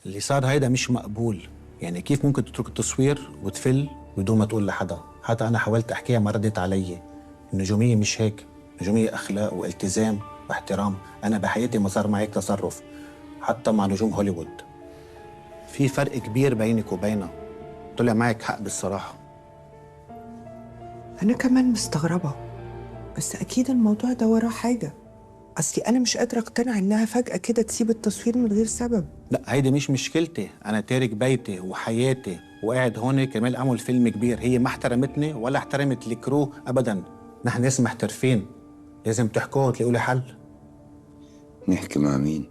اللي صار هيدا مش مقبول. يعني كيف ممكن تترك التصوير وتفل بدون ما تقول لحدا؟ حتى أنا حاولت أحكيها ما ردت علي. النجومية مش هيك، النجومية أخلاق والتزام واحترام. أنا بحياتي ما صار معي هيك تصرف، حتى مع نجوم هوليوود. في فرق كبير بينك وبينها. طلع معك حق بالصراحة. أنا كمان مستغربة، بس أكيد الموضوع ده وراه حاجة. أصلي أنا مش قادرة أقتنع إنها فجأة كده تسيب التصوير من غير سبب. لا، هيدي مش مشكلتي. أنا تارك بيتي وحياتي وقاعد هون كرمال أعمل فيلم كبير. هي ما احترمتني ولا احترمت الكرو أبداً. نحن ناس محترفين، لازم تحكوا وتلاقوا لي حل. نحكي مع مين؟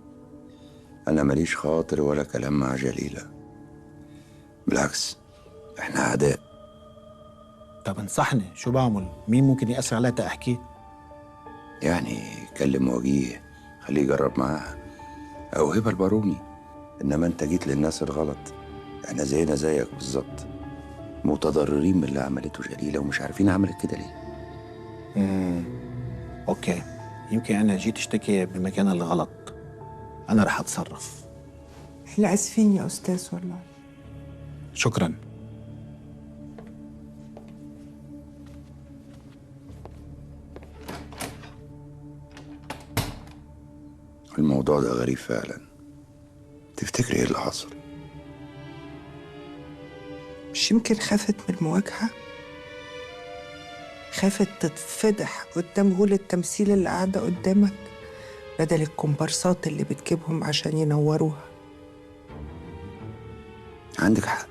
أنا ماليش خاطر ولا كلام مع جليلة، بالعكس إحنا أعداء. طب انصحني، شو بعمل؟ مين ممكن يأثر عليها تأحكي؟ يعني كلم وجيه، خليه يجرب معاها، أو هبة الباروني. إنما أنت جيت للناس الغلط. إحنا زينا زيك بالظبط، متضررين من اللي عملته جليلة ومش عارفين عملت كده ليه. أوكي، يمكن أنا جيت اشتكي بالمكان الغلط. أنا رح أتصرف. إحنا آسفين يا أستاذ والله. شكراً. الموضوع ده غريب فعلا. تفتكري إيه اللي حصل؟ مش يمكن خافت من المواجهة؟ خافت تتفضح قدام غول التمثيل اللي قاعدة قدامك بدل الكومبارسات اللي بتجيبهم عشان ينوروها. عندك حق،